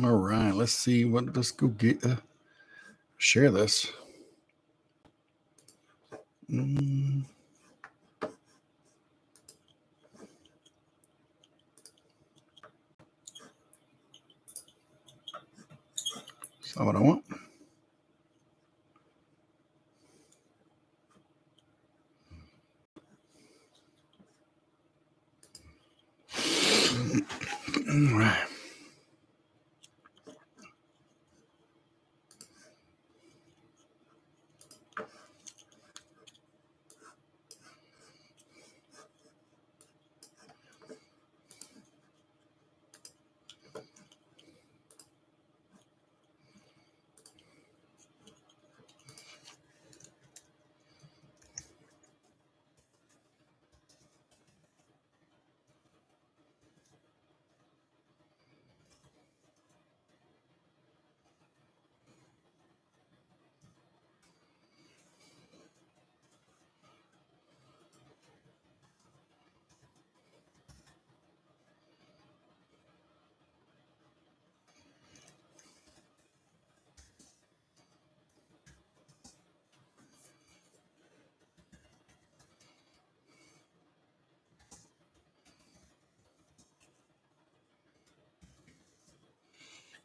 All right, let's see what. Let's go get share this. That's not what I want. All right.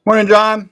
Morning, John.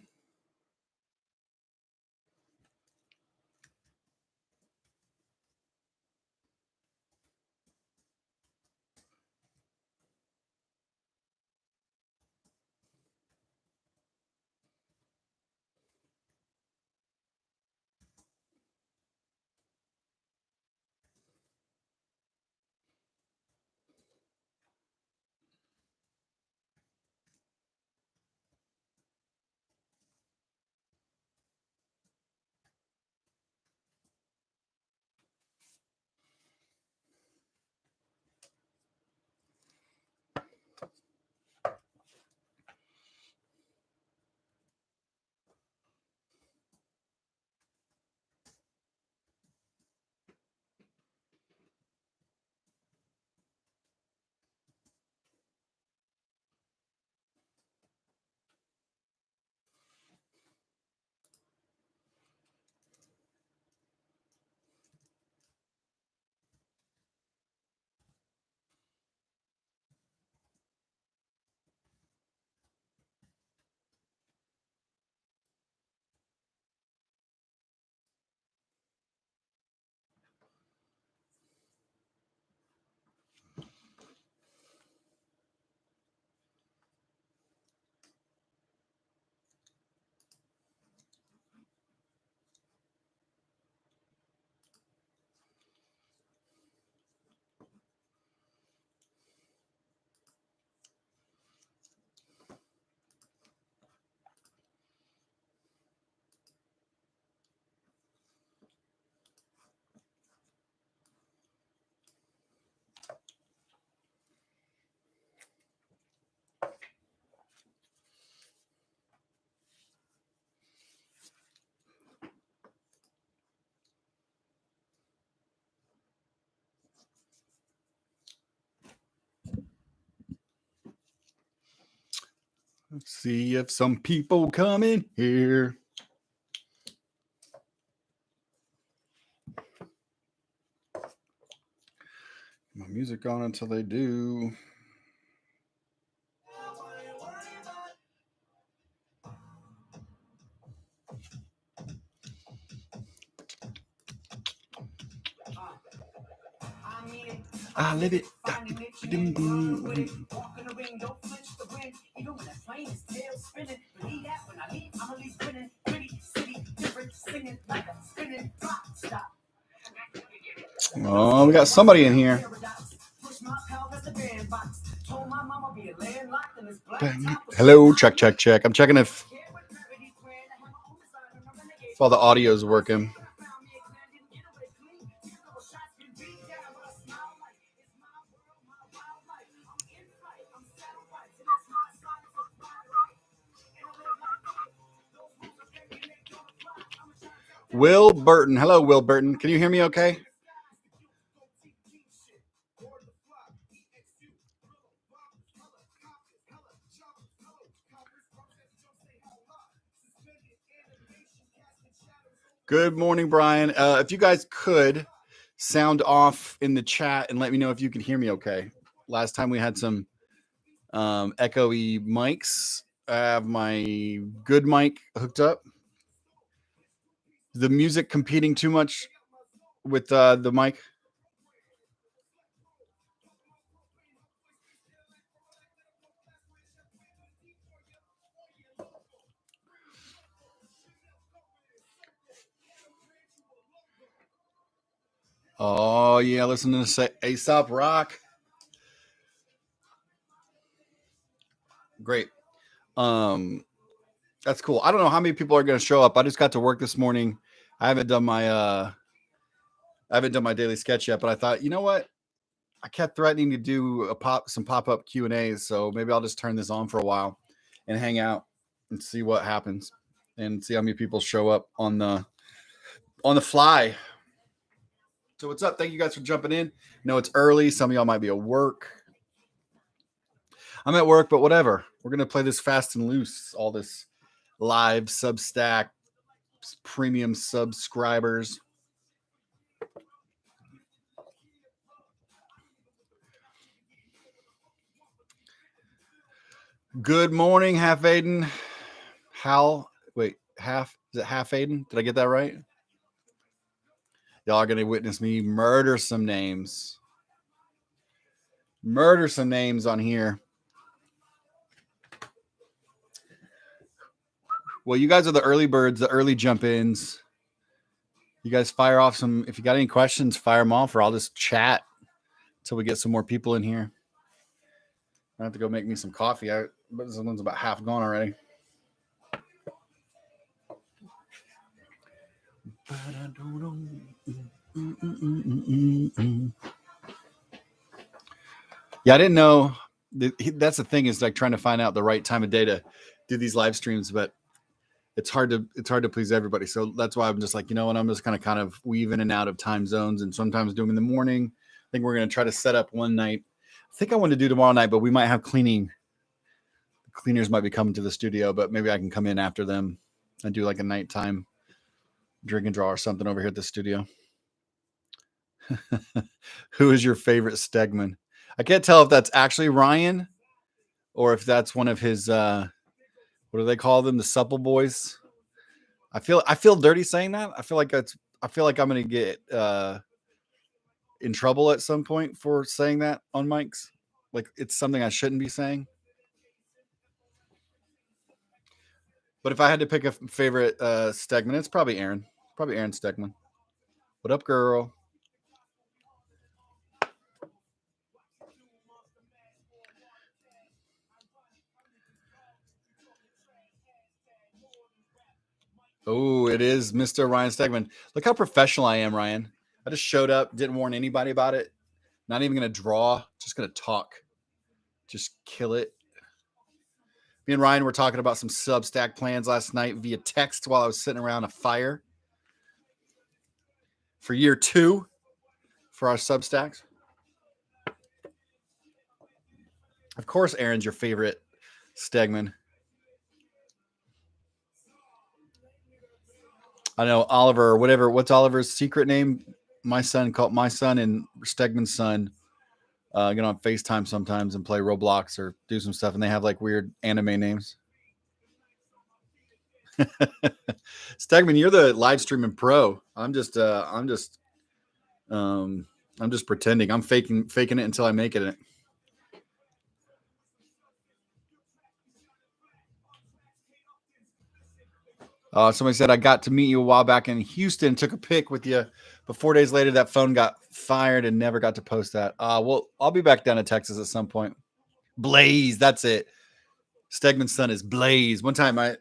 Let's see if some people come in here. My music on until they do. I live it. Oh, we got somebody in here. Hello, check, check, check. I'm checking if all the audio is working. Will Burton. Hello, Will Burton. Can you hear me okay? Good morning, Brian. If you guys could sound off in the chat and let me know if you can hear me okay. Last time we had some echoey mics. I have my good mic hooked up. The music competing too much with the mic? Oh, yeah, listen to say Aesop Rock. Great. That's cool. I don't know how many people are going to show up. I just got to work this morning. I haven't done my daily sketch yet, but I thought, you know what? I kept threatening to do some pop-up Q&As, so maybe I'll just turn this on for a while and hang out and see what happens and see how many people show up on the fly. So what's up? Thank you guys for jumping in. No, it's early. Some of y'all might be at work. I'm at work, but whatever. We're gonna play this fast and loose. All this live Substack premium subscribers. Good morning, Half Aiden. Half is it Half Aiden? Did I get that right? Y'all are gonna witness me murder some names. Murder some names on here. Well, you guys are the early birds, the early jump-ins. You guys fire off some. If you got any questions, fire them off, or I'll just chat until we get some more people in here. I have to go make me some coffee. But this one's about half gone already. Yeah, I didn't know. That's the thing, is like trying to find out the right time of day to do these live streams, but it's hard to please everybody. So that's why I'm just like, you know what, I'm just kind of weave in and out of time zones, and sometimes do them in the morning. I think we're going to try to set up one night. I think I want to do tomorrow night, but we might have cleaning. Cleaners might be coming to the studio, but maybe I can come in after them and do like a nighttime drink and draw or something over here at the studio. Who is your favorite Stegman? I can't tell if that's actually Ryan or if that's one of his what do they call them? The supple boys. I feel dirty saying that. I feel like I'm gonna get in trouble at some point for saying that on mics. Like it's something I shouldn't be saying. But if I had to pick a favorite Stegman, it's probably Aaron. Probably Aaron Stegman. What up, girl? Oh, it is Mr. Ryan Stegman. Look how professional I am, Ryan. I just showed up, didn't warn anybody about it. Not even going to draw, just going to talk. Just kill it. Me and Ryan were talking about some Substack plans last night via text while I was sitting around a fire for year 2 for our Substacks. Of course, Aaron's your favorite Stegman. I know Oliver or whatever. What's Oliver's secret name? My son and Stegman's son get on FaceTime sometimes and play Roblox or do some stuff, and they have like weird anime names. Stegman, you're the live streaming pro. I'm just pretending. I'm faking it until I make it. Somebody said I got to meet you a while back in Houston, took a pic with you, but 4 days later that phone got fired and never got to post that. Well, I'll be back down to Texas at some point. Blaze, that's it. Stegman's son is Blaze. One time I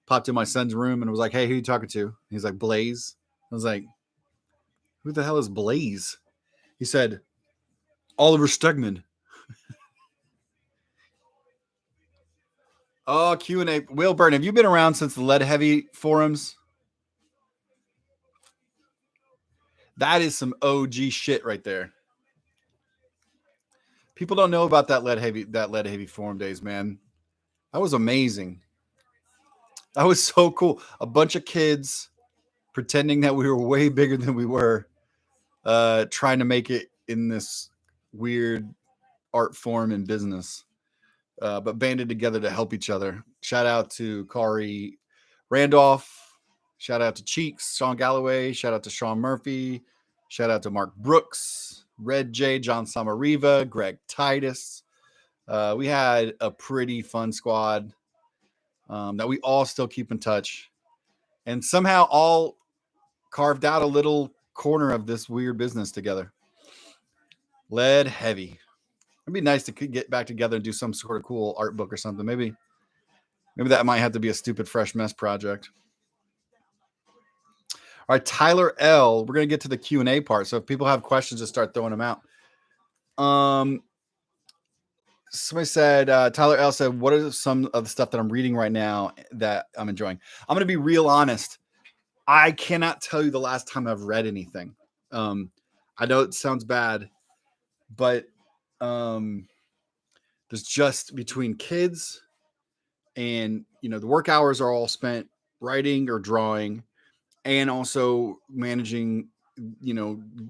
popped in my son's room and was like, "Hey, who are you talking to?" He's like, "Blaze." I was like, "Who the hell is Blaze?" He said, "Oliver Stegman." Oh, Q&A. Will Burn, have you been around since the Lead Heavy forums? That is some OG shit right there. People don't know about that Lead Heavy forum days, man. That was amazing. That was so cool. A bunch of kids pretending that we were way bigger than we were, trying to make it in this weird art form and business, but banded together to help each other. Shout out to Kari Randolph. Shout out to Cheeks, Sean Galloway. Shout out to Sean Murphy. Shout out to Mark Brooks, Red J, John Samariva, Greg Titus. We had a pretty fun squad that we all still keep in touch, and somehow all carved out a little corner of this weird business together. Lead heavy. It'd be nice to get back together and do some sort of cool art book or something. Maybe that might have to be a stupid fresh mess project. All right, Tyler L. We're gonna get to the Q&A part. So if people have questions, just start throwing them out. Somebody said, Tyler L. said, what are some of the stuff that I'm reading right now that I'm enjoying? I'm gonna be real honest. I cannot tell you the last time I've read anything. I know it sounds bad, but there's just between kids and, the work hours are all spent writing or drawing and also managing,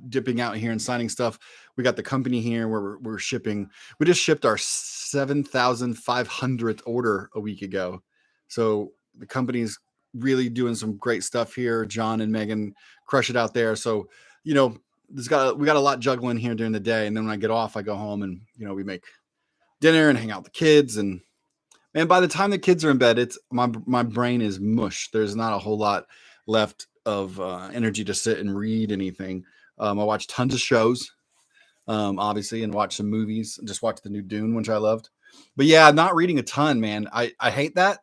dipping out here and signing stuff. We got the company here where we're shipping. We just shipped our 7,500th order a week ago. So the company's really doing some great stuff here. John and Megan crush it out there. So, we got a lot juggling here during the day. And then when I get off, I go home and, we make dinner and hang out with the kids. And man, by the time the kids are in bed, it's my brain is mush. There's not a whole lot left of energy to sit and read anything. I watch tons of shows, obviously, and watch some movies. Just watched the new Dune, which I loved. But yeah, I'm not reading a ton, man. I hate that.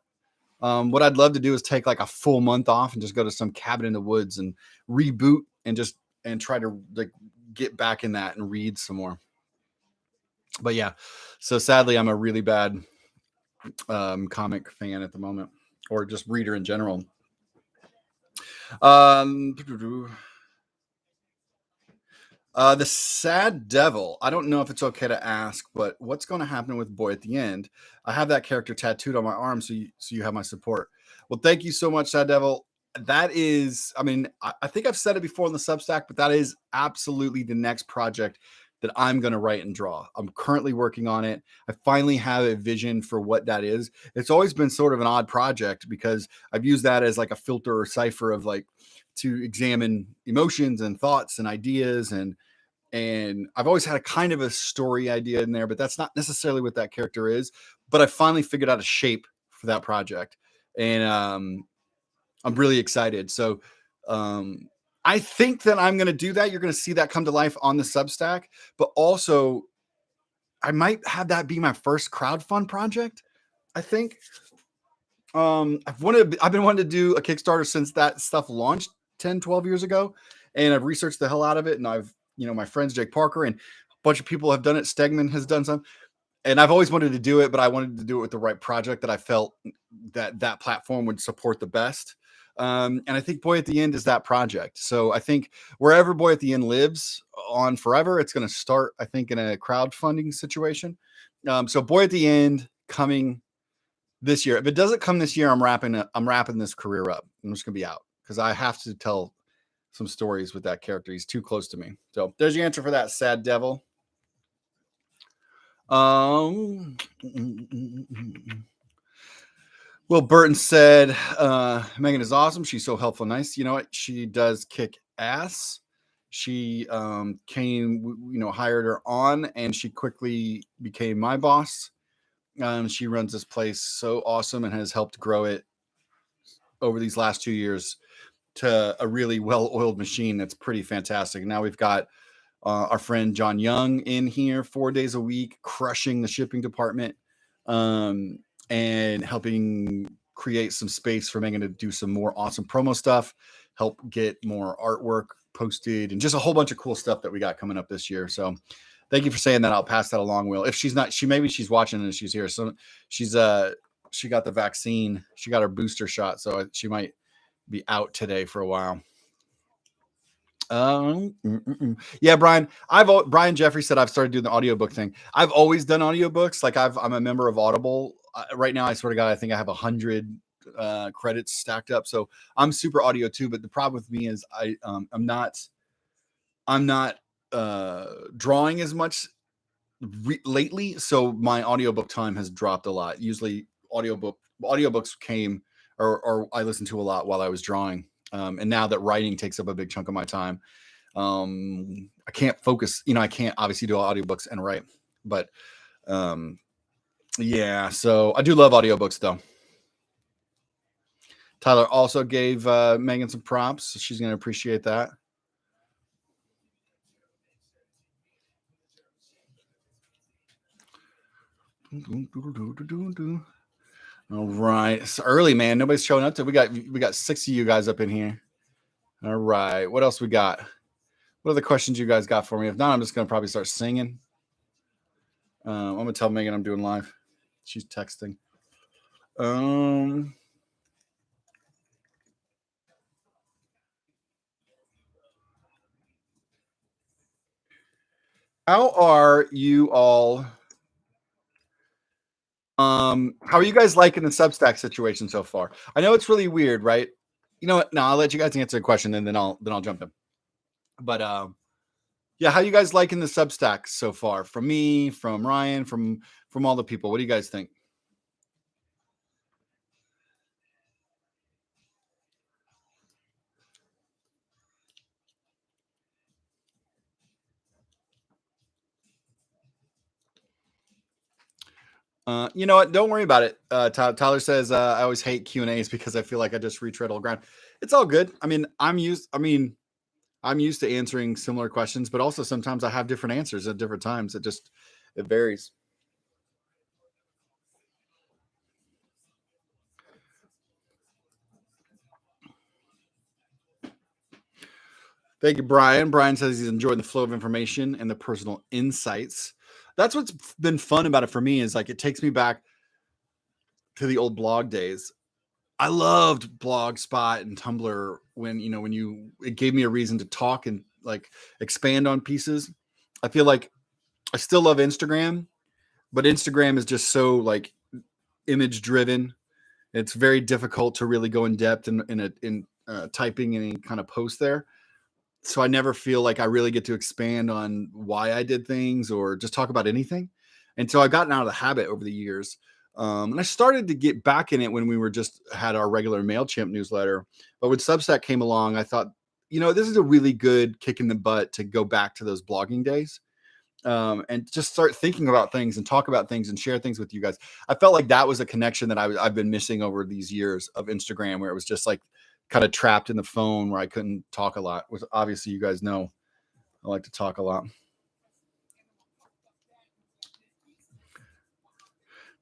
What I'd love to do is take like a full month off and just go to some cabin in the woods and reboot and try to like get back in that and read some more. But yeah, so sadly, I'm a really bad comic fan at the moment, or just reader in general. The Sad Devil. I don't know if it's okay to ask, but what's going to happen with Boy at the End? I have that character tattooed on my arm, so you have my support. Well, thank you so much, Sad Devil. That is, I think I've said it before in the Substack, but that is absolutely the next project that I'm going to write and draw. I'm currently working on it. I finally have a vision for what that is. It's always been sort of an odd project because I've used that as like a filter or cipher of like to examine emotions and thoughts and ideas. And I've always had a kind of a story idea in there, but that's not necessarily what that character is. But I finally figured out a shape for that project. And I'm really excited. So I think that I'm going to do that. You're going to see that come to life on the Substack, but also I might have that be my first crowdfund project. I think I've been wanting to do a Kickstarter since that stuff launched 10, 12 years ago. And I've researched the hell out of it. And I've, my friends, Jake Parker and a bunch of people have done it. Stegman has done some, and I've always wanted to do it, but I wanted to do it with the right project that I felt that platform would support the best. And I think Boy at the End is that project. So I think wherever Boy at the End lives on forever, it's going to start, I think, in a crowdfunding situation. So Boy at the End coming this year. If it doesn't come this year, I'm wrapping this career up. I'm just going to be out because I have to tell some stories with that character. He's too close to me. So there's your answer for that, Sad Devil. Will Burton said, Megan is awesome. She's so helpful. Nice. You know what? She does kick ass. She hired her on and she quickly became my boss. She runs this place so awesome and has helped grow it over these last 2 years to a really well-oiled machine that's pretty fantastic. Now we've got our friend John Young in here 4 days a week, crushing the shipping department. And helping create some space for Megan to do some more awesome promo stuff, help get more artwork posted, and just a whole bunch of cool stuff that we got coming up this year. So thank you for saying that. I'll pass that along, Will. If she's not, maybe she's watching and she's here. So she got the vaccine. She got her booster shot. So she might be out today for a while. Yeah, Brian. Brian Jeffrey said I've started doing the audiobook thing. I've always done audiobooks. Like I'm a member of Audible. Right now, I sort of got, I think I have 100 credits stacked up. So I'm super audio too. But the problem with me is I'm not drawing as much lately. So my audiobook time has dropped a lot. Usually audiobooks came or I listened to a lot while I was drawing. And now that writing takes up a big chunk of my time, I can't focus. I can't obviously do audiobooks and write, but yeah. So I do love audiobooks though. Tyler also gave Megan some props, so she's going to appreciate that. All right, it's early, man. Nobody's showing up. We got 6 of you guys up in here. All right, what else we got? What are the questions you guys got for me? If not, I'm just going to probably start singing. I'm going to tell Megan I'm doing live. She's texting. How are you all? How are you guys liking the Substack situation so far? I know it's really weird, right? You know what? No, I'll let you guys answer the question and then I'll jump in. But yeah, how you guys liking the Substack so far? From me, from Ryan, from all the people. What do you guys think? You know what? Don't worry about it. Tyler says I always hate Q&As because I feel like I just retread old ground. It's all good. I mean, I'm used to answering similar questions, but also sometimes I have different answers at different times. It varies. Thank you, Brian. Brian says he's enjoying the flow of information and the personal insights. That's what's been fun about it for me is like it takes me back to the old blog days. I loved Blogspot and Tumblr when it gave me a reason to talk and like expand on pieces. I feel like I still love Instagram, but Instagram is just so like image driven. It's very difficult to really go in depth in typing any kind of post there. So I never feel like I really get to expand on why I did things or just talk about anything. And so I've gotten out of the habit over the years. And I started to get back in it when we were just had our regular MailChimp newsletter. But when Substack came along, I thought, this is a really good kick in the butt to go back to those blogging days. And just start thinking about things and talk about things and share things with you guys. I felt like that was a connection that I've been missing over these years of Instagram, where it was just like kind of trapped in the phone where I couldn't talk a lot. Which obviously you guys know I like to talk a lot.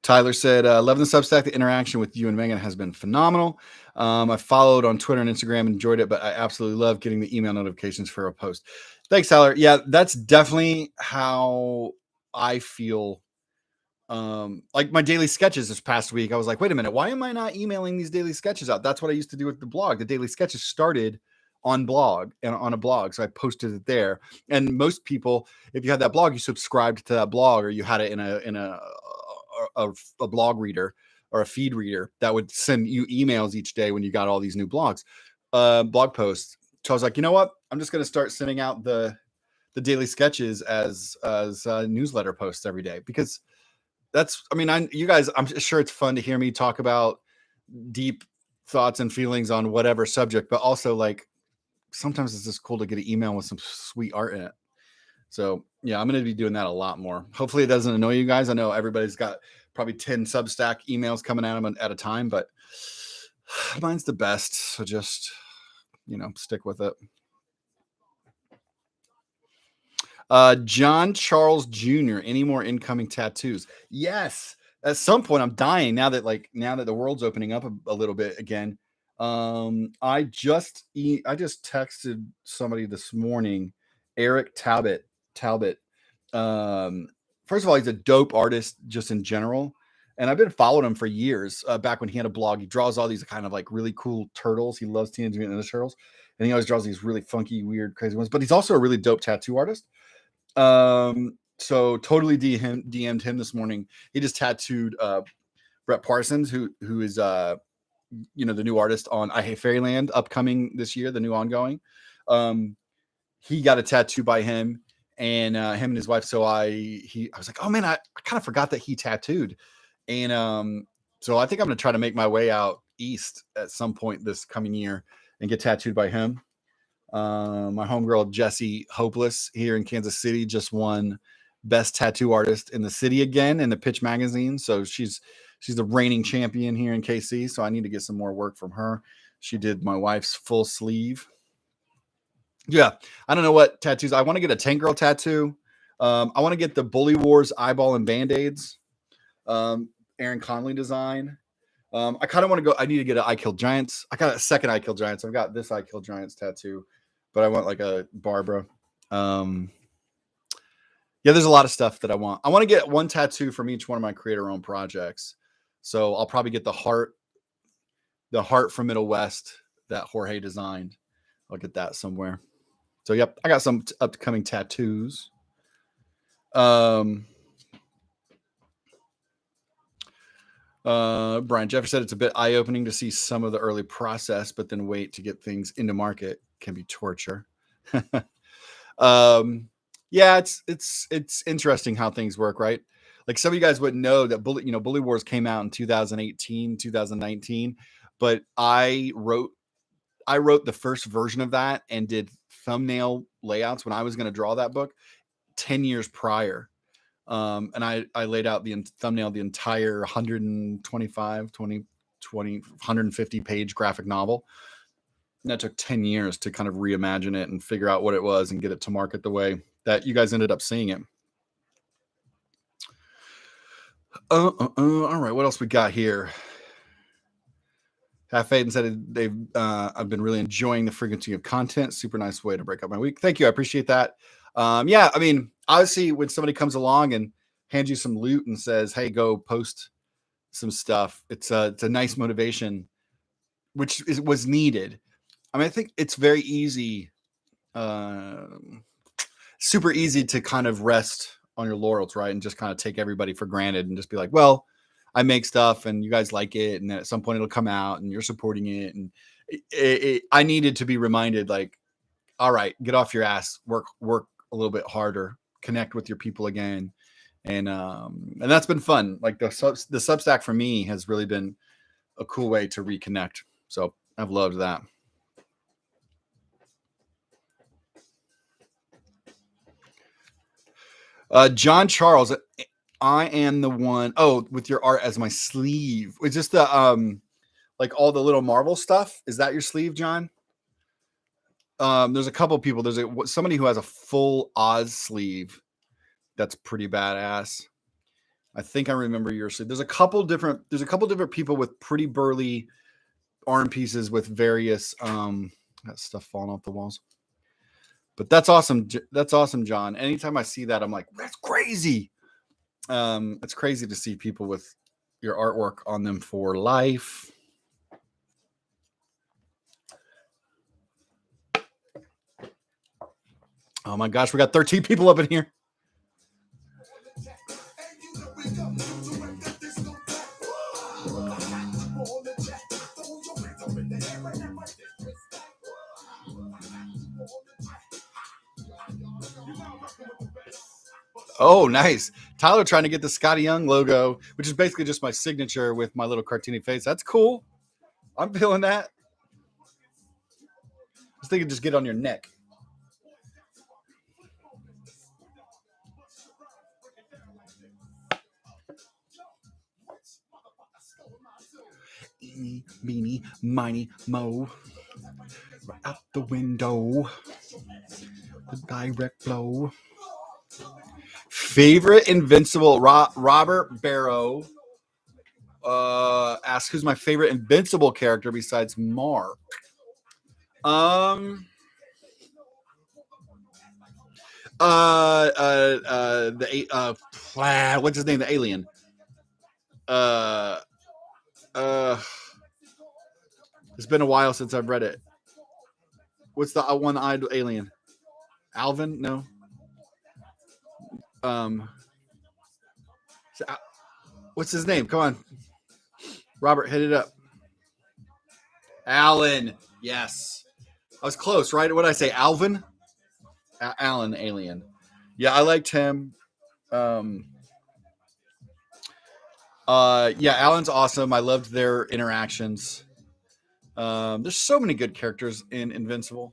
Tyler said, loving the Substack. The interaction with you and Megan has been phenomenal. I followed on Twitter and Instagram, enjoyed it, but I absolutely love getting the email notifications for a post. Thanks, Tyler. Yeah, that's definitely how I feel. Like my daily sketches this past week, I was like, wait a minute, why am I not emailing these daily sketches out? That's what I used to do with the blog. The daily sketches started on a blog. So I posted it there. And most people, if you had that blog, you subscribed to that blog or you had it in a blog reader or a feed reader that would send you emails each day when you got all these new blog posts. So I was like, you know what? I'm just going to start sending out the daily sketches as newsletter posts every day because you guys, I'm sure it's fun to hear me talk about deep thoughts and feelings on whatever subject, but also like sometimes it's just cool to get an email with some sweet art in it. So yeah, I'm going to be doing that a lot more. Hopefully it doesn't annoy you guys. I know everybody's got probably 10 Substack emails coming at them at a time, but mine's the best. So just, stick with it. John Charles Jr. Any more incoming tattoos? Yes. At some point, I'm dying now that the world's opening up a little bit again. I just texted somebody this morning, Eric Talbot. First of all, he's a dope artist just in general. And I've been following him for years. Back when he had a blog, he draws all these kind of like really cool turtles. He loves Teenage Mutant Ninja Turtles, and he always draws these really funky, weird, crazy ones. But he's also a really dope tattoo artist. So totally DM'd him this morning. He just tattooed Brett Parsons, who is the new artist on I Hate Fairyland upcoming this year, the new ongoing. He got a tattoo by him, and him and his wife. So I was like, oh man, I kind of forgot that he tattooed. And so I think I'm going to try to make my way out east at some point this coming year and get tattooed by him. My homegirl, Jessie Hopeless here in Kansas City, just won best tattoo artist in the city again in the Pitch magazine. So she's the reigning champion here in KC. So I need to get some more work from her. She did my wife's full sleeve. Yeah. I don't know what tattoos. I want to get a Tank Girl tattoo. I want to get the Bully Wars eyeball and band-aids. Aaron Conley design. I kind of want to go. I need to get an I Kill Giants. I got a second I Kill Giants. I've got this I Kill Giants tattoo, but I want like a Barbara. Yeah, there's a lot of stuff that I want. I want to get one tattoo from each one of my creator-owned projects. So I'll probably get the heart from Middle West that Jorge designed. I'll get that somewhere. So yep, I got some upcoming tattoos. Brian Jeffers said it's a bit eye-opening to see some of the early process, but then wait to get things into market can be torture. Yeah, it's interesting how things work, right? Like some of you guys wouldn't know that Bully Wars came out in 2018, 2019, but I wrote the first version of that and did thumbnail layouts when I was going to draw that book 10 years prior. And I laid out the thumbnail, the entire 150 page graphic novel. And that took 10 years to kind of reimagine it and figure out what it was and get it to market the way that you guys ended up seeing it. All right. What else we got here? Half Faden said I've been really enjoying the frequency of content. Super nice way to break up my week. Thank you. I appreciate that. Yeah, I mean, obviously when somebody comes along and hands you some loot and says, hey, go post some stuff, it's a nice motivation, which was needed. I mean, I think it's very easy, super easy to kind of rest on your laurels, right? And just kind of take everybody for granted and just be like, well, I make stuff and you guys like it. And then at some point it'll come out and you're supporting it. And I needed to be reminded, like, all right, get off your ass, work a little bit harder, connect with your people again. And that's been fun. Like the Substack for me has really been a cool way to reconnect. So I've loved that. John Charles, I am the one. Oh, with your art as my sleeve. It's just the like all the little Marvel stuff. Is that your sleeve, John? There's a couple people. There's somebody who has a full Oz sleeve. That's pretty badass. I think I remember your sleeve. There's a couple different people with pretty burly arm pieces with various that stuff falling off the walls. But that's awesome. That's awesome, John. Anytime I see that, I'm like, that's crazy. It's crazy to see people with your artwork on them for life. Oh my gosh, we got 13 people up in here. Oh, nice. Tyler trying to get the Scotty Young logo, which is basically just my signature with my little cartoony face. That's cool. I'm feeling that. I was thinking just get on your neck. Eeny, meeny, miny, mo. Right out the window. The direct blow. Favorite Invincible? Robert Barrow asks, who's my favorite Invincible character besides Mark? What's his name? The alien. It's been a while since I've read it. What's the one-eyed alien? Alvin? No. What's his name? Come on, Robert, hit it up. Alan. Yes. I was close, right? What did I say? Alvin? Alan, Alien. Yeah, I liked him. Yeah, Alan's awesome. I loved their interactions. There's so many good characters in Invincible.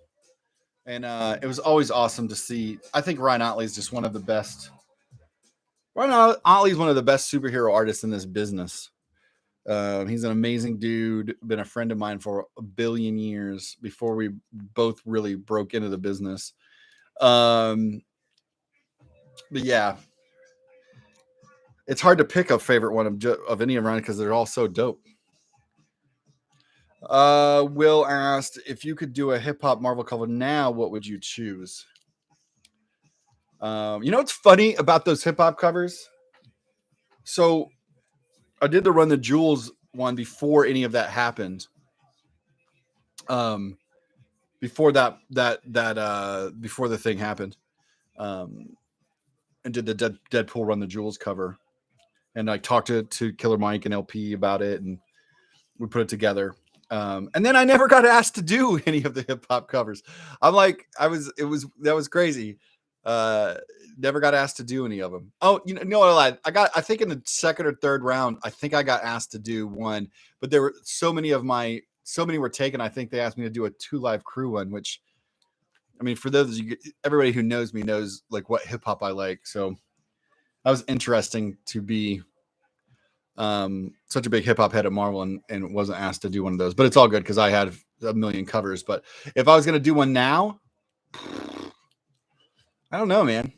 And it was always awesome to see. I think Ryan Otley is just one of the best. Ryan Otley is one of the best superhero artists in this business. He's an amazing dude. Been a friend of mine for a billion years before we both really broke into the business. But yeah, it's hard to pick a favorite one of any of Ryan because they're all so dope. Will asked if you could do a hip hop Marvel cover now, what would you choose? You know what's funny about those hip hop covers? So I did the Run the Jewels one before any of that happened. Before before the thing happened, and did the Deadpool Run the Jewels cover, and I talked to Killer Mike and LP about it, and we put it together. And then I never got asked to do any of the hip hop covers. That was crazy. Never got asked to do any of them. Oh, no, I lied. I think in the second or third round, I think I got asked to do one, but there were so many were taken. I think they asked me to do a 2 Live Crew one, which, I mean, for those everybody who knows me knows like what hip hop I like. So that was interesting to be such a big hip hop head at Marvel and wasn't asked to do one of those, but it's all good because I had a million covers. But if I was going to do one now, I don't know, man.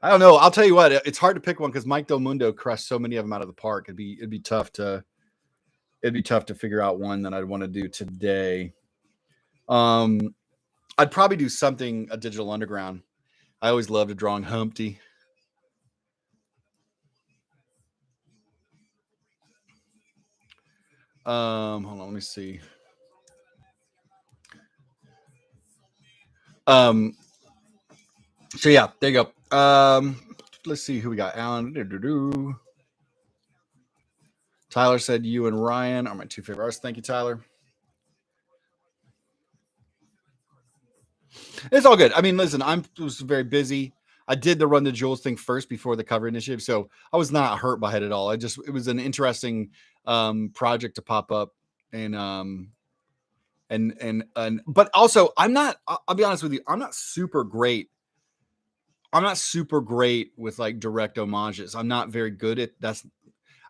I don't know. I'll tell you what, it's hard to pick one because Mike Del Mundo crushed so many of them out of the park. It'd be tough to figure out one that I'd want to do today. I'd probably do something a Digital Underground. I always loved drawing Humpty. Hold on, let me see. So yeah, there you go. Let's see who we got. Alan. Tyler said you and Ryan are my 2 favorite artists. Thank you, Tyler. It's all good. I mean, listen, I was very busy. I did the Run the Jewels thing first before the cover initiative, so I was not hurt by it at all. It was an interesting project to pop up, and but also I'll be honest with you, I'm not super great with like direct homages. I'm not very good at that's.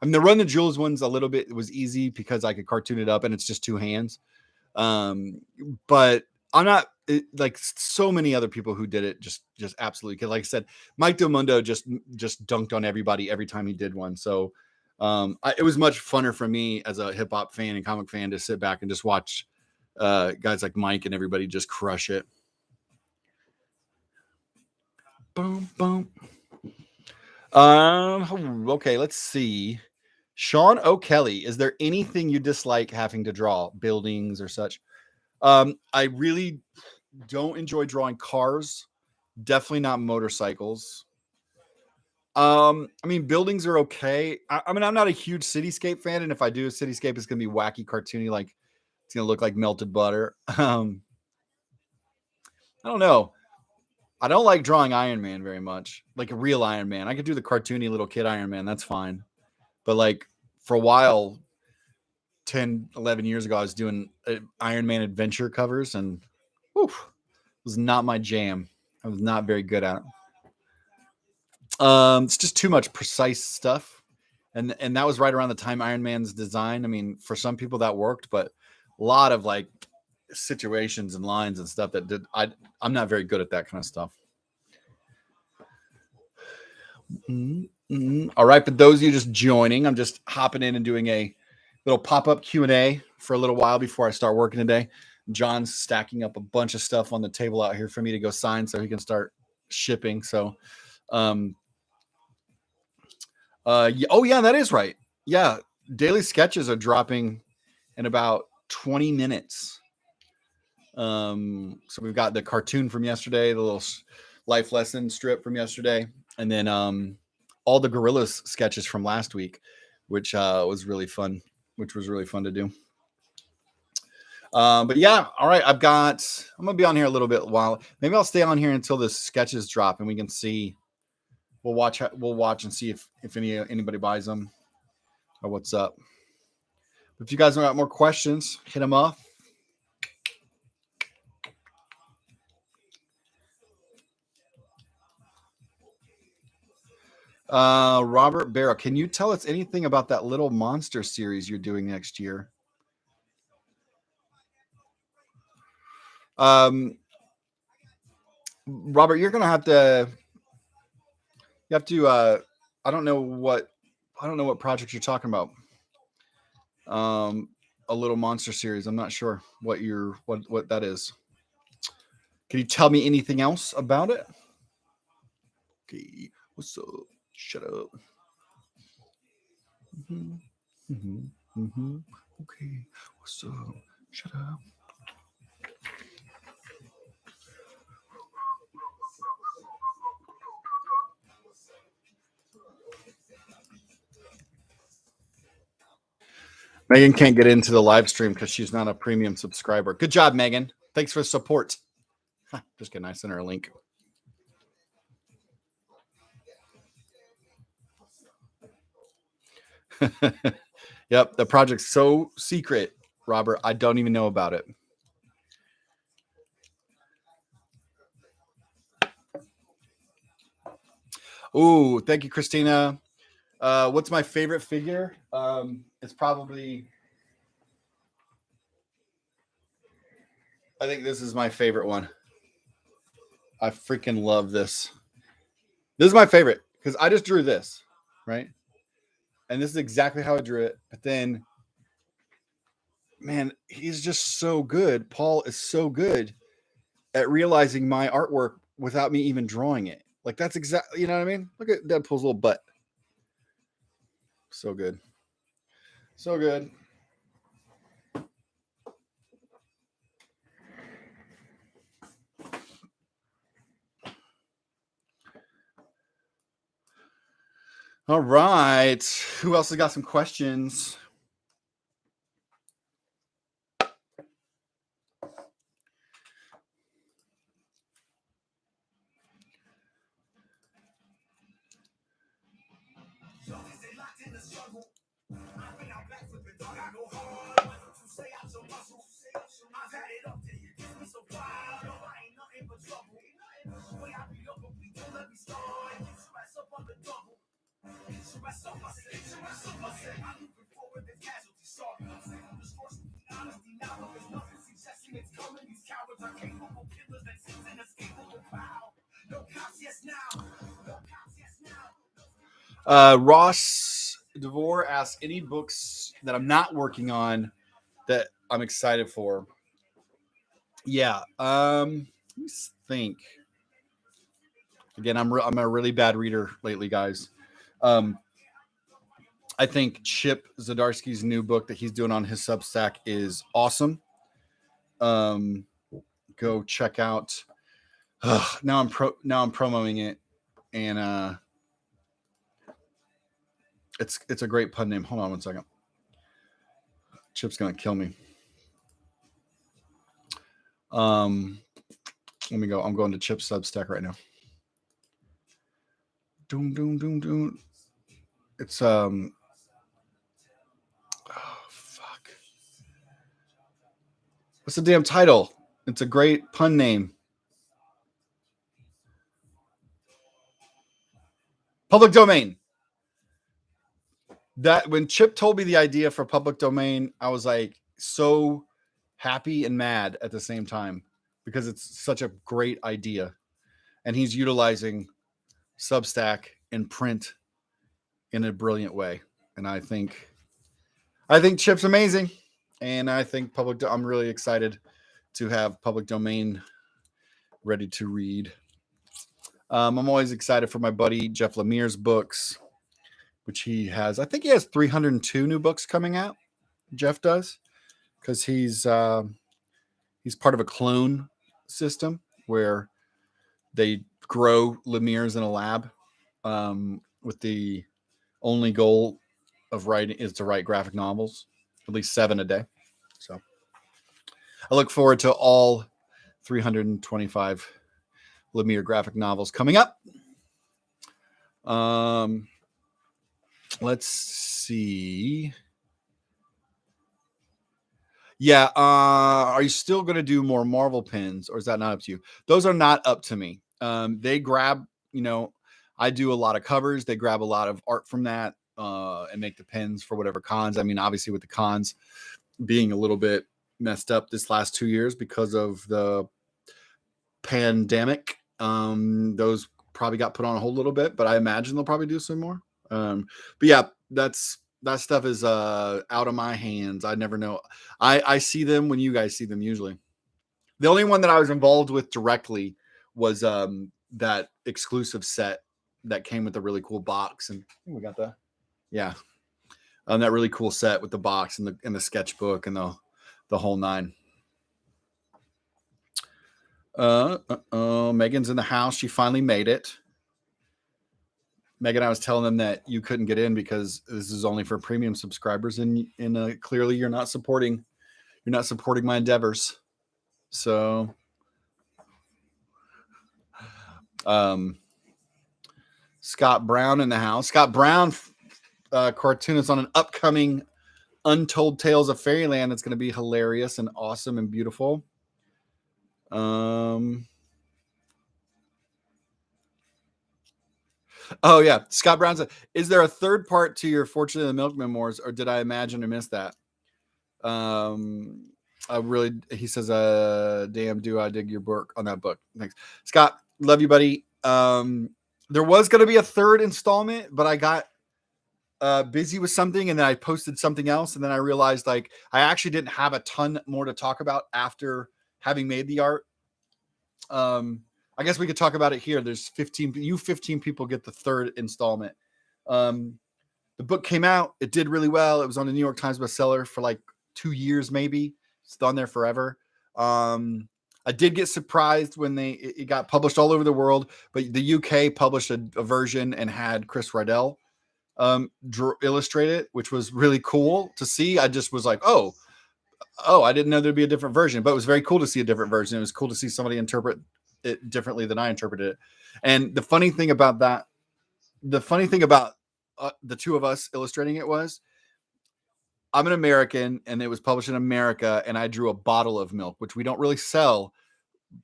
I mean, the Run the Jewels one's a little bit, it was easy because I could cartoon it up and it's just 2 hands. But I'm not like so many other people who did it just absolutely. Cause like I said, Mike Del Mundo just dunked on everybody every time he did one. So, it was much funner for me as a hip hop fan and comic fan to sit back and just watch, guys like Mike and everybody just crush it. Boom, boom. Okay, let's see. Sean O'Kelly, is there anything you dislike having to draw, buildings or such? I really don't enjoy drawing cars. Definitely not motorcycles. I mean, buildings are okay. I mean, I'm not a huge cityscape fan, and if I do a cityscape, it's gonna be wacky, cartoony, like it's gonna look like melted butter. I don't know. I don't like drawing Iron Man very much, like a real Iron Man. I could do the cartoony little kid Iron Man, that's fine. But like for a while, 10, 11 years ago, I was doing Iron Man adventure covers, and whew, it was not my jam. I was not very good at it. It's just too much precise stuff, and that was right around the time Iron Man's design. I mean, for some people that worked, but a lot of like situations and lines and stuff that did. I'm not very good at that kind of stuff. Mm-hmm. All right, but those of you just joining, I'm just hopping in and doing a little pop-up Q&A for a little while before I start working today. John's stacking up a bunch of stuff on the table out here for me to go sign so he can start shipping. So, oh yeah, that is right. Yeah, daily sketches are dropping in about 20 minutes. So we've got the cartoon from yesterday, the little life lesson strip from yesterday, and then all the Gorillas sketches from last week. which was really fun. Which was really fun to do. But yeah, all right. I'm gonna be on here a little bit while. Maybe I'll stay on here until the sketches drop, and we can see. We'll watch and see if anybody buys them or what's up. If you guys got more questions, hit them up. Robert Barrow, can you tell us anything about that little monster series you're doing next year? Robert, you're gonna have to. You have to. I don't know what project you're talking about. A little monster series. I'm not sure what that is. Can you tell me anything else about it? Okay. What's up? Shut up. Okay. What's up? Shut up. Megan can't get into the live stream because she's not a premium subscriber. Good job, Megan. Thanks for the support. Just kidding. I sent her a link. Yep, the project's so secret, Robert. I don't even know about it. Ooh, thank you, Christina. What's my favorite figure? It's probably. I think this is my favorite one. I freaking love this. This is my favorite because I just drew this, right? And this is exactly how I drew it. But then, man, he's just so good. Paul is so good at realizing my artwork without me even drawing it. Like that's exactly, you know what I mean? Look at Deadpool's little butt. So good. So good. All right. Who else has got some questions? Ross DeVore asks any books that I'm not working on that I'm excited for. Yeah. Let me think. Again, I'm a really bad reader lately, guys. I think Chip Zdarsky's new book that he's doing on his Substack is awesome. Go check out. Now I'm promoting it, and it's a great pun name. Hold on one second. Chip's gonna kill me. Let me go. I'm going to Chip's Substack right now. Doom, doom, doom, doom. It's oh fuck. What's the damn title? It's a great pun name. Public Domain. That when Chip told me the idea for Public Domain, I was like so happy and mad at the same time because it's such a great idea. And he's utilizing Substack and print in a brilliant way. And I think Chip's amazing. And I think I'm really excited to have Public Domain ready to read. I'm always excited for my buddy Jeff Lemire's books, which he has. I think he has 302 new books coming out. Jeff does, because he's part of a clone system where they grow Lemire's in a lab with the only goal of writing is to write graphic novels, at least 7 a day. So I look forward to all 325 Lemire graphic novels coming up. Let's see. Yeah. Are you still going to do more Marvel pins, or is that not up to you? Those are not up to me. They grab, I do a lot of covers. They grab a lot of art from that and make the pins for whatever cons. I mean, obviously with the cons being a little bit messed up this last 2 years because of the pandemic, those probably got put on a hold a little bit, but I imagine they'll probably do some more. But yeah, that stuff is out of my hands. I never know. I see them when you guys see them usually. The only one that I was involved with directly was that exclusive set that came with a really cool box, and we got that. Yeah, that really cool set with the box and the sketchbook and the whole nine. Megan's in the house. She finally made it. Megan, I was telling them that you couldn't get in because this is only for premium subscribers, and clearly you're not supporting my endeavors. So, Scott Brown in the house. Scott Brown, cartoonist on an upcoming Untold Tales of Fairyland. That's going to be hilarious and awesome and beautiful. Oh yeah, Scott Brown said, "Is there a third part to your Fortune of the Milk memoirs, or did I imagine or miss that?" He says, "Damn, do I dig your book on that book?" Thanks, Scott. Love you, buddy. There was going to be a third installment, but I got busy with something, and then I posted something else, and then I realized I actually didn't have a ton more to talk about after having made the art. I guess we could talk about it here. There's 15 people get the third installment. The book came out. It did really well. It was on the New York Times bestseller for like 2 years, maybe. It's on there forever. I did get surprised when it got published all over the world, but the UK published a version and had Chris Riddell illustrate it, which was really cool to see. I just was like, oh, I didn't know there'd be a different version, but it was very cool to see a different version. It was cool to see somebody interpret it differently than I interpreted it. And the funny thing about the two of us illustrating it was, I'm an American and it was published in America, and I drew a bottle of milk, which we don't really sell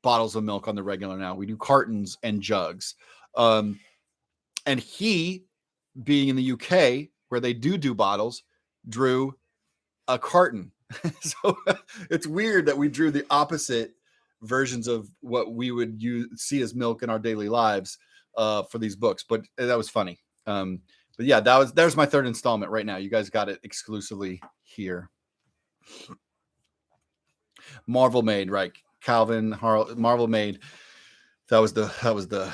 bottles of milk on the regular now. We do cartons and jugs. And he, being in the UK where they do bottles, drew a carton. So it's weird that we drew the opposite versions of what we would see as milk in our daily lives for these books, but that was funny. But yeah, there's my third installment right now. You guys got it exclusively here. Marvel Made, right? Calvin Marvel Made. That was the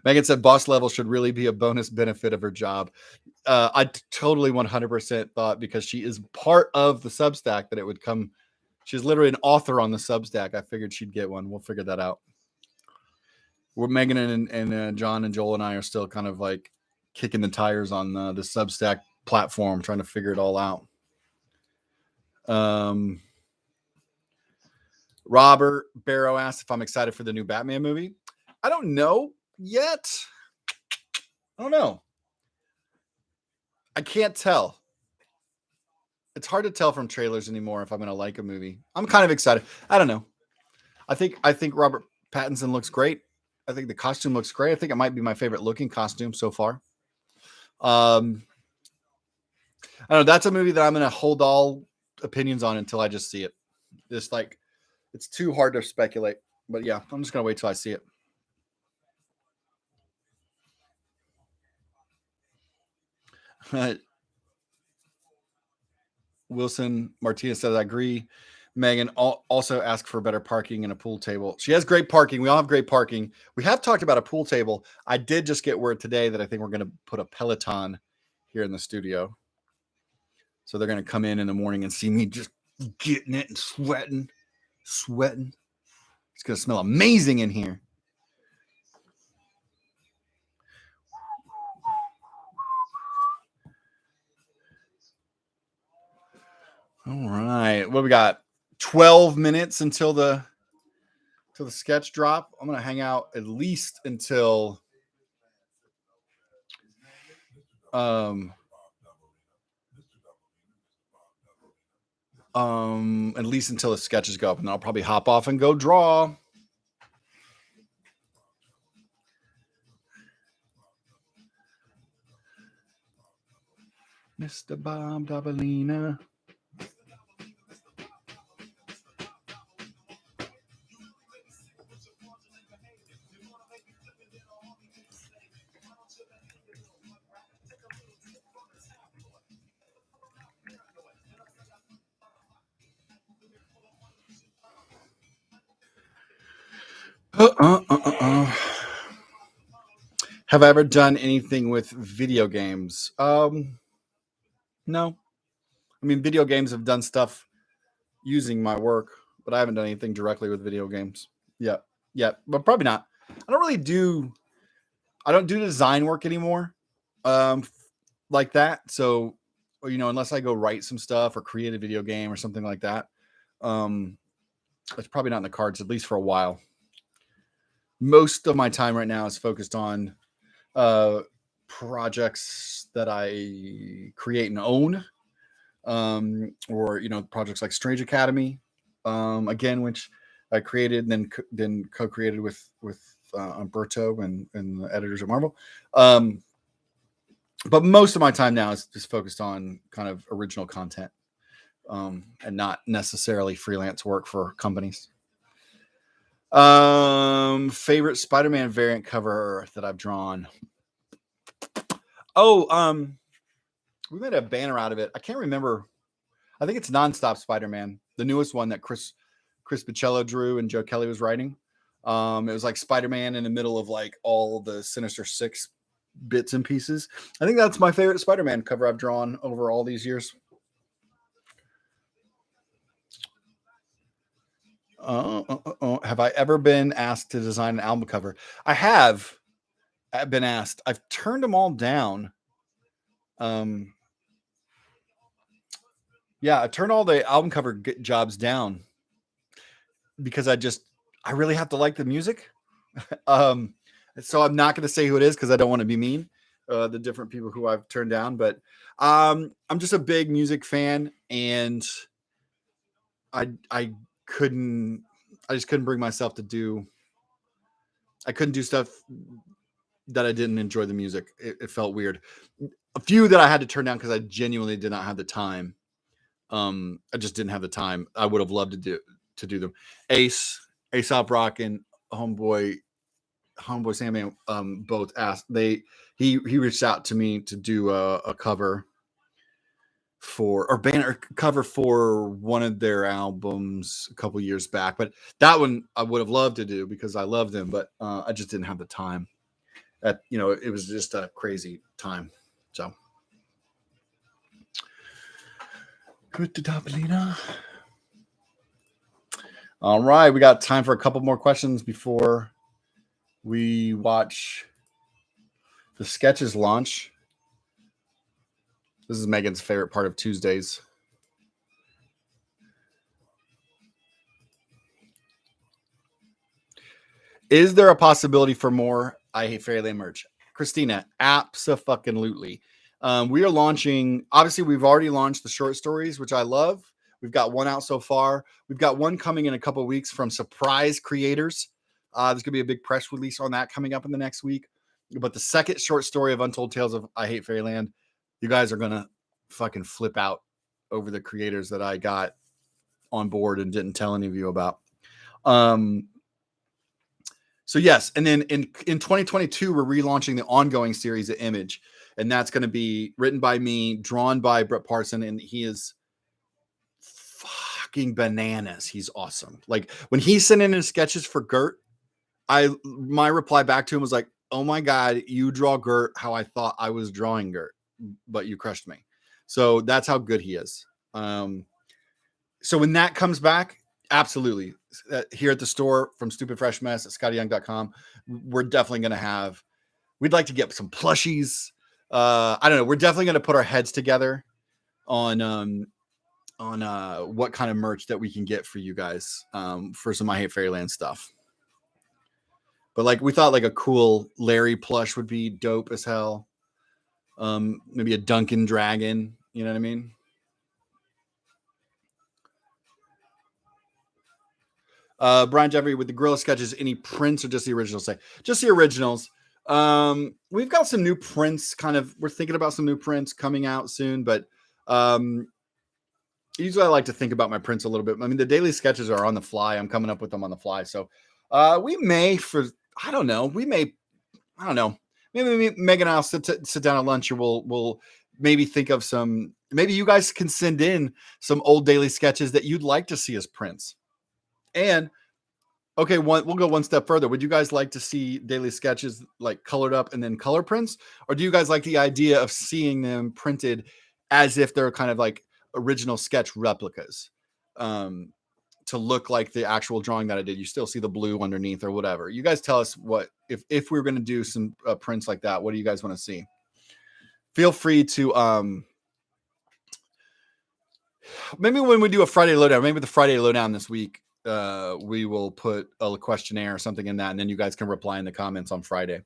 Megan said boss level should really be a bonus benefit of her job. I totally 100% thought, because she is part of the Substack, that it would come. She's literally an author on the Substack. I figured she'd get one. We'll figure that out. Megan and John and Joel and I are still kind of like kicking the tires on the Substack platform, trying to figure it all out. Robert Barrow asked if I'm excited for the new Batman movie. I don't know yet. I don't know. I can't tell. It's hard to tell from trailers anymore if I'm going to like a movie. I'm kind of excited. I don't know. I think Robert Pattinson looks great. I think the costume looks great. I think it might be my favorite looking costume so far. I don't know. That's a movie that I'm going to hold all opinions on until I just see it. Just like, it's too hard to speculate. But yeah, I'm just going to wait till I see it. Wilson Martinez says, I agree. Megan also asked for better parking and a pool table. She has great parking. We all have great parking. We have talked about a pool table. I did just get word today that I think we're going to put a Peloton here in the studio. So they're going to come in the morning and see me just getting it and sweating. It's going to smell amazing in here. All right. What we got? 12 minutes until the sketch drop. I'm gonna hang out at least until at least until the sketches go up, and then I'll probably hop off and go draw. Mr. Bob Dabalina. Have I ever done anything with video games? No. I mean, video games have done stuff using my work, but I haven't done anything directly with video games. Yeah, but probably not. I don't do design work anymore, like that. So, unless I go write some stuff or create a video game or something like that, it's probably not in the cards, at least for a while. Most of my time right now is focused on projects that I create and own, or projects like Strange Academy, again, which I created and then co-created with Umberto and the editors at Marvel. But most of my time now is just focused on kind of original content, and not necessarily freelance work for companies. Favorite Spider-Man variant cover that I've drawn. We made a banner out of it. I can't remember. I think it's Nonstop Spider-Man, the newest one that Chris Bichello drew and Joe Kelly was writing. It was like Spider-Man in the middle of like all the Sinister Six bits and pieces. I think that's my favorite Spider-Man cover I've drawn over all these years. Have I ever been asked to design an album cover? I have. I've been asked. I've turned them all down. I turned all the album cover jobs down because I really have to like the music. So I'm not going to say who it is because I don't want to be mean. The different people who I've turned down, but I'm just a big music fan, and I just couldn't bring myself to do. I couldn't do stuff that I didn't enjoy the music. It felt weird. A few that I had to turn down because I genuinely did not have the time. I just didn't have the time. I would have loved to do them. Aesop Rock and Homeboy Sandman both asked. He reached out to me to do a cover banner cover for one of their albums a couple years back, but that one I would have loved to do because I love them, but I just didn't have the time. It was just a crazy time. So good to Dabalina. All right, we got time for a couple more questions before we watch the sketches launch. This is Megan's favorite part of Tuesdays. Is there a possibility for more I Hate Fairyland merch? Christina, abso-fucking-lutely. We are launching, obviously we've already launched the short stories, which I love. We've got one out so far. We've got one coming in a couple of weeks from Surprise Creators. There's going to be a big press release on that coming up in the next week. But the second short story of Untold Tales of I Hate Fairyland, you guys are going to fucking flip out over the creators that I got on board and didn't tell any of you about. So yes, and then in 2022, we're relaunching the ongoing series at Image, and that's going to be written by me, drawn by Brett Parson, and he is fucking bananas. He's awesome. Like when he sent in his sketches for Gert, my reply back to him was like, "Oh my God, you draw Gert how I thought I was drawing Gert, but you crushed me." So that's how good he is. So when that comes back, absolutely. Here at the store from Stupid Fresh Mess at ScottyYoung.com, we're definitely going to have, we'd like to get some plushies. I don't know. We're definitely going to put our heads together on what kind of merch that we can get for you guys for some I Hate Fairyland stuff. But like we thought like a cool Larry plush would be dope as hell. Maybe a Duncan Dragon, you know what I mean? Brian Jeffrey with the Gorilla Sketches, any prints or just the originals? Say just the originals. We've got some new prints we're thinking about some new prints coming out soon, but usually I like to think about my prints a little bit. I mean, the daily sketches are on the fly. I'm coming up with them on the fly. So we may maybe Megan and I'll sit down at lunch and we'll maybe think of some, maybe you guys can send in some old daily sketches that you'd like to see as prints. And okay, we'll go one step further. Would you guys like to see daily sketches like colored up and then color prints? Or do you guys like the idea of seeing them printed as if they're kind of like original sketch replicas to look like the actual drawing that I did? You still see the blue underneath or whatever. You guys tell us what, if we were going to do some prints like that, what do you guys want to see? Feel free to, maybe when we do a Friday lowdown, maybe the Friday lowdown this week, we will put a questionnaire or something in that, and then you guys can reply in the comments on Friday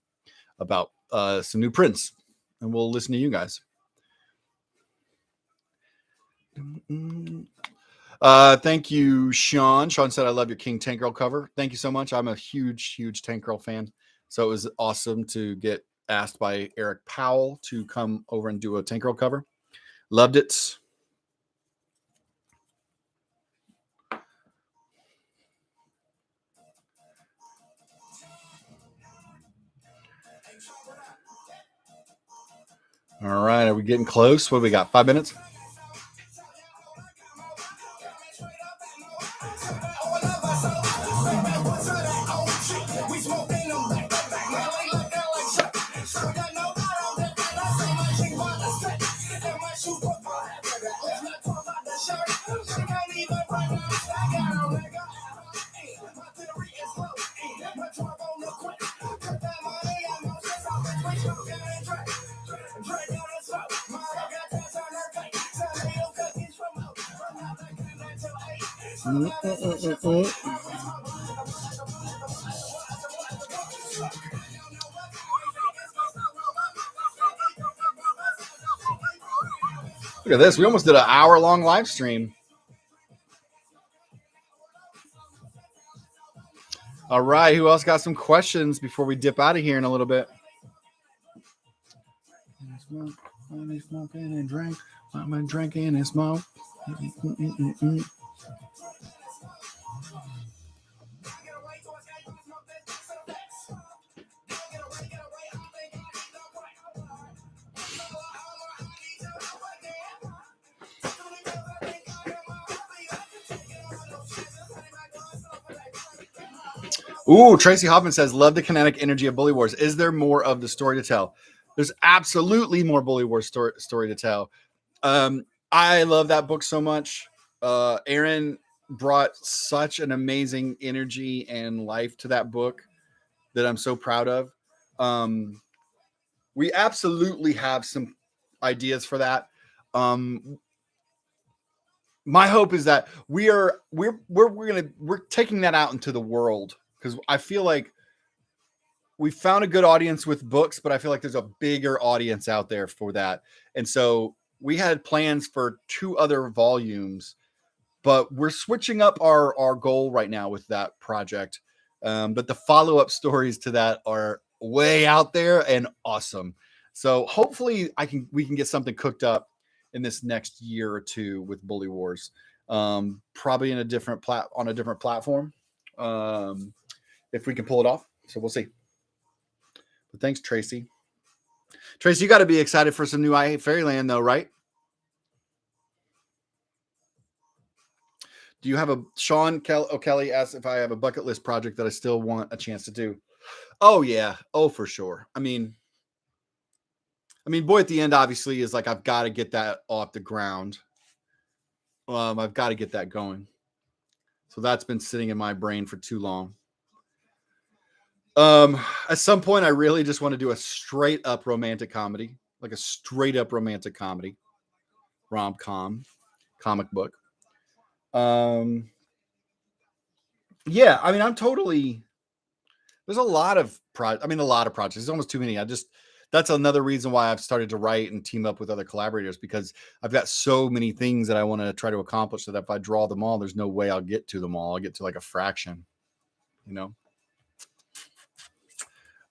about some new prints, and we'll listen to you guys. Thank you, Sean. Sean said, I love your King Tank Girl cover. Thank you so much. I'm a huge Tank Girl fan. So it was awesome to get asked by Eric Powell to come over and do a Tank Girl cover. Loved it. All right. Are we getting close? What do we got? 5 minutes? Look at this. We almost did an hour-long live stream. All right. Who else got some questions before we dip out of here in a little bit? Smoking and drink. I'm drinking and smoke. Ooh, Tracy Hoffman says, love the kinetic energy of Bully Wars. Is there more of the story to tell? There's absolutely more Bully Wars story to tell. I love that book so much. Aaron brought such an amazing energy and life to that book that I'm so proud of. We absolutely have some ideas for that. My hope is that we're taking that out into the world, because I feel like we found a good audience with books, but I feel like there's a bigger audience out there for that. And so we had plans for 2 other volumes, but we're switching up our goal right now with that project. But the follow-up stories to that are way out there and awesome. So hopefully we can get something cooked up in this next year or 2 with Bully Wars, probably in a different platform, if we can pull it off. So we'll see. But thanks, Tracy. Tracy, you got to be excited for some new I Hate Fairyland, though, right? Do you have a Sean O'Kelly asks if I have a bucket list project that I still want a chance to do? Oh yeah. Oh, for sure. I mean, Boy at the End obviously is like, I've got to get that off the ground. I've got to get that going. So that's been sitting in my brain for too long. At some point, I really just want to do a straight up romantic comedy, like a straight up romantic comedy, rom-com, comic book. Yeah, I mean, I'm totally. There's a lot of projects. There's almost too many. That's another reason why I've started to write and team up with other collaborators, because I've got so many things that I want to try to accomplish that if I draw them all, there's no way I'll get to them all. I'll get to like a fraction, you know?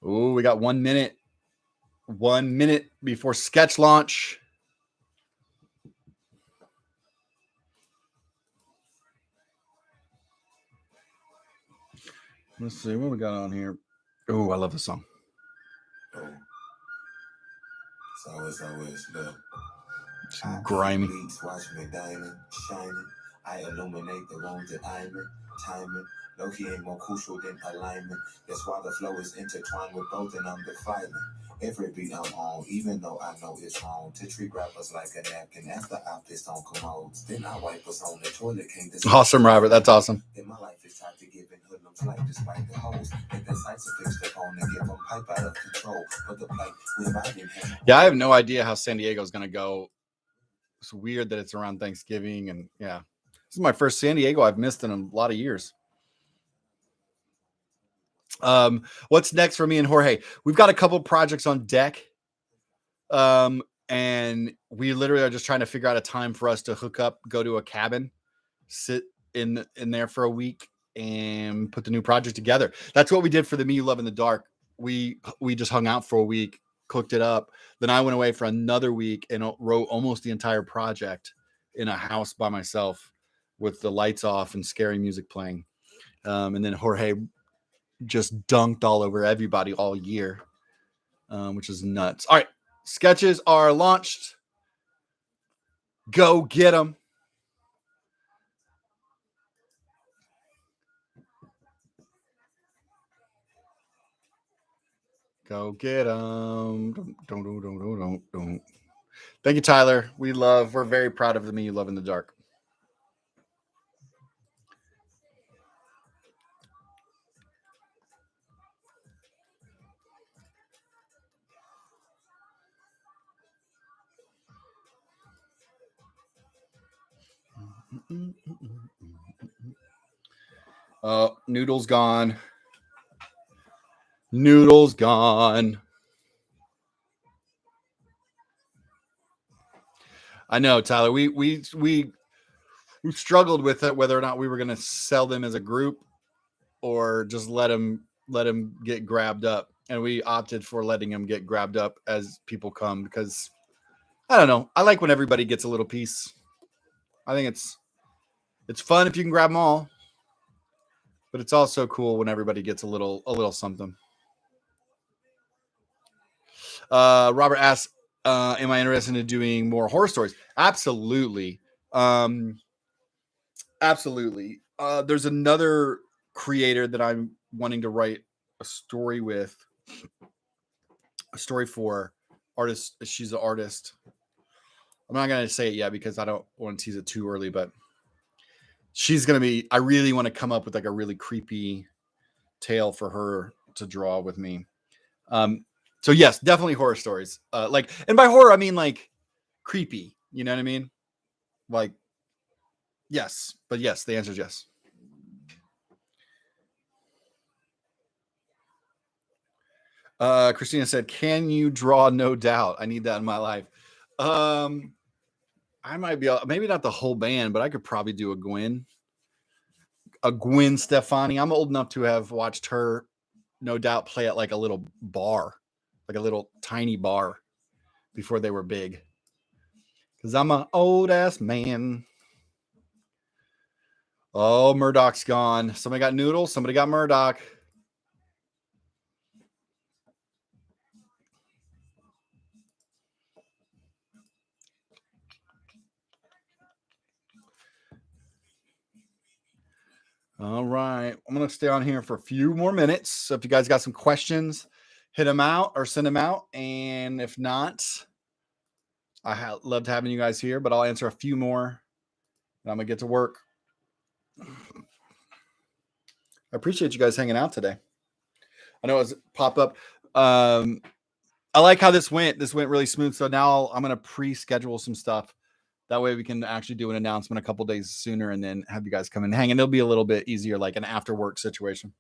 Oh, we got 1 minute. 1 minute before sketch launch. Let's see what we got on here. Oh, I love this song. It's always look. Grimy. Watch me diamond, shining. I illuminate the rooms that I'm in. Timing. Low-key ain't more crucial than alignment. That's why the flow is intertwined with both, and I'm defiling every beat I'm on, even though I know it's wrong. To treat rappers like a napkin after I pissed on commodes. Then I wipe us on the toilet. Awesome, Robert. That's awesome. Then my life is tied to giving hoodlums life despite the hoes. And the sights are fixed upon and give them pipe out of control. But the plight, yeah, I have no idea how San Diego is going to go. It's weird that it's around Thanksgiving, and yeah, this is my first San Diego I've missed in a lot of years. What's next for me and Jorge? We've got a couple projects on deck, and we literally are just trying to figure out a time for us to hook up, go to a cabin, sit in there for a week, and put the new project together. That's what we did for the Me You Love in the Dark. We just hung out for a week, cooked it up. Then I went away for another week and wrote almost the entire project in a house by myself with the lights off and scary music playing. And then Jorge just dunked all over everybody all year, which is nuts. All right, sketches are launched. Go get them. Go get them. Don't. Thank you, Tyler. We're very proud of the Me You Love in the Dark. Noodle's gone. Noodle's gone. I know, Tyler. We struggled with it, whether or not we were going to sell them as a group or just let them get grabbed up, and we opted for letting them get grabbed up as people come, because I don't know. I like when everybody gets a little piece. I think it's fun if you can grab them all, but it's also cool when everybody gets a little something. Robert asks, am I interested in doing more horror stories? Absolutely. Absolutely. There's another creator that I'm wanting to write a story for. Artist. She's an artist. I'm not going to say it yet because I don't want to tease it too early, but she's going to be, I really want to come up with like a really creepy tale for her to draw with me. So yes, definitely horror stories. And by horror, I mean like creepy, you know what I mean? Like, yes, but yes, the answer is yes. Christina said, can you draw No Doubt? I need that in my life. I might be, maybe not the whole band, but I could probably do a Gwen Stefani. I'm old enough to have watched her, No Doubt, play at like a little bar, like a little tiny bar before they were big. Because I'm an old ass man. Oh, Murdoch's gone. Somebody got Noodle. Somebody got Murdoch. All right. I'm going to stay on here for a few more minutes. So if you guys got some questions, hit them out or send them out. And if not, I loved having you guys here, but I'll answer a few more and I'm going to get to work. I appreciate you guys hanging out today. I know it's pop up. I like how this went. This went really smooth. So now I'm going to pre-schedule some stuff That way we can actually do an announcement a couple days sooner and then have you guys come and hang. And it'll be a little bit easier, like an after work situation.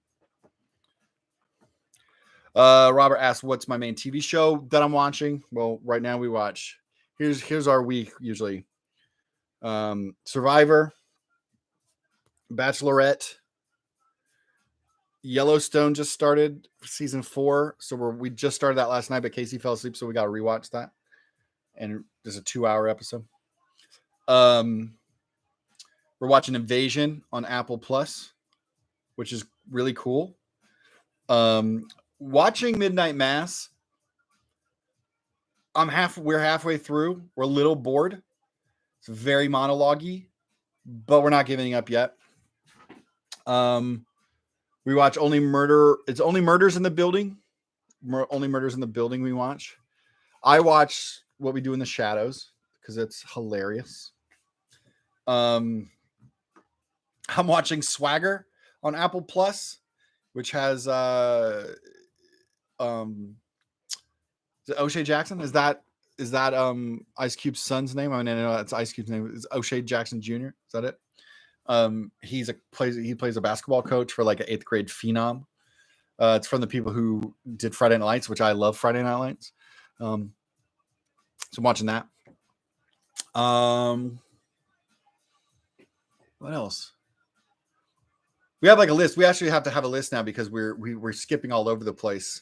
Robert asked, what's my main TV show that I'm watching? Well, right now we watch, here's our week usually. Survivor, Bachelorette, Yellowstone just started season 4. So we just started that last night, but Casey fell asleep. So we got to rewatch that. And there's a 2-hour episode. We're watching Invasion on Apple Plus, which is really cool. Watching Midnight Mass. We're halfway through. We're a little bored. It's very monologue-y, but we're not giving up yet. We watch Only Murder. It's Only Murders in the Building. Only Murders in the Building we watch. I watch What We Do in the Shadows because it's hilarious. I'm watching Swagger on Apple Plus, which has is it O'Shea Jackson? Is that Ice Cube's son's name? I mean, I know it's Ice Cube's name. Is O'Shea Jackson Jr.? Is that it? He plays a basketball coach for like an 8th grade phenom. It's from the people who did Friday Night Lights, which I love Friday Night Lights. So I'm watching that. What else? We have like a list. We actually have to have a list now because we're skipping all over the place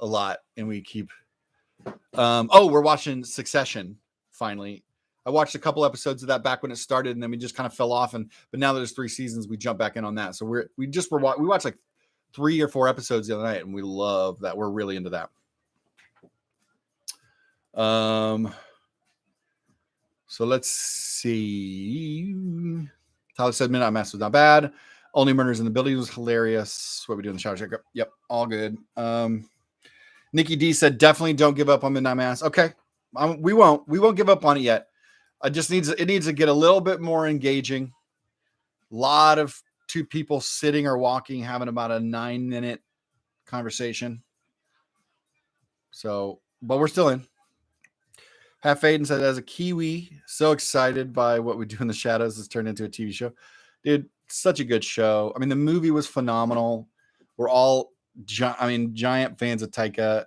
a lot, and we keep. We're watching Succession finally. I watched a couple episodes of that back when it started, and then we just kind of fell off. But now that there's 3 seasons, we jump back in on that. So we watched like 3 or 4 episodes the other night, and we love that. We're really into that. So let's see. Tyler said Midnight Mass was not bad. Only Murders in the Building was hilarious. What we do in the shower check. Yep, all good. Nikki D said definitely don't give up on Midnight Mass. Okay, we won't give up on it yet. It needs to get a little bit more engaging. A lot of 2 people sitting or walking, having about a 9-minute conversation. So, but we're still in. Half Aiden said, as a Kiwi, so excited by What We Do in the Shadows has turned into a TV show. Dude, such a good show. I mean, the movie was phenomenal. We're all giant fans of Taika,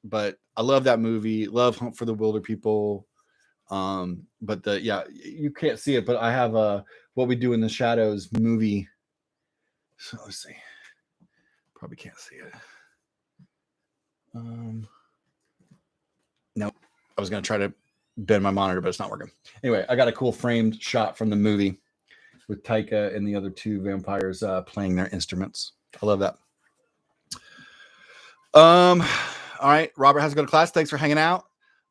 but I love that movie. Love Hunt for the Wilder People. But you can't see it, but I have What We Do in the Shadows movie. So let's see. Probably can't see it. Nope. I was going to try to bend my monitor, but it's not working. Anyway, I got a cool framed shot from the movie with Taika and the other 2 vampires playing their instruments. I love that. All right. Robert has to go to class. Thanks for hanging out.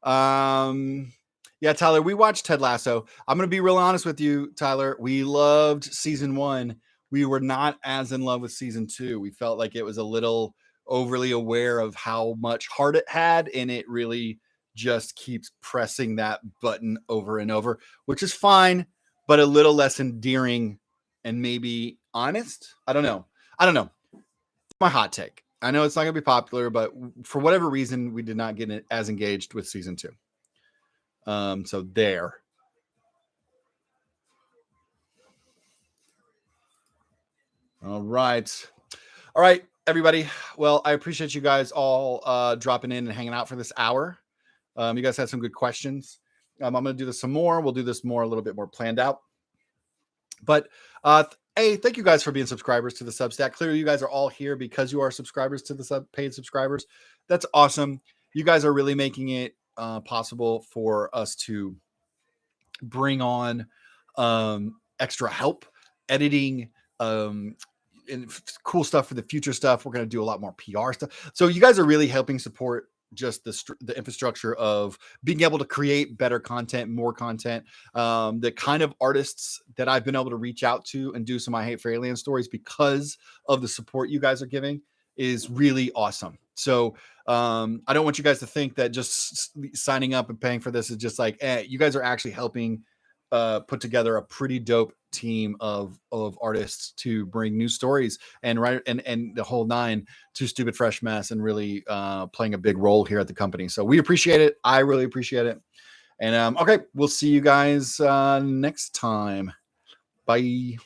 Yeah, Tyler, we watched Ted Lasso. I'm going to be real honest with you, Tyler. We loved season 1. We were not as in love with season 2. We felt like it was a little overly aware of how much heart it had, and it really just keeps pressing that button over and over, which is fine, but a little less endearing and maybe honest. I don't know. It's my hot take. I know it's not going to be popular, but for whatever reason, we did not get as engaged with season 2. So there. All right, everybody. Well, I appreciate you guys all dropping in and hanging out for this hour. You guys had some good questions. I'm going to do this some more. We'll do this a little bit more planned out. But hey, thank you guys for being subscribers to the Substack. Clearly, you guys are all here because you are subscribers to the paid subscribers. That's awesome. You guys are really making it possible for us to bring on extra help, editing, and cool stuff for the future stuff. We're going to do a lot more PR stuff. So you guys are really helping support just the infrastructure of being able to create better content, more content. The kind of artists that I've been able to reach out to and do some I Hate Fairyland stories because of the support you guys are giving is really awesome. So I don't want you guys to think that just signing up and paying for this is just like, you guys are actually helping put together a pretty dope team of artists to bring new stories and the whole 9 to Stupid Fresh Mess and really playing a big role here at the company. So we appreciate it. I really appreciate it. And okay, we'll see you guys next time. Bye.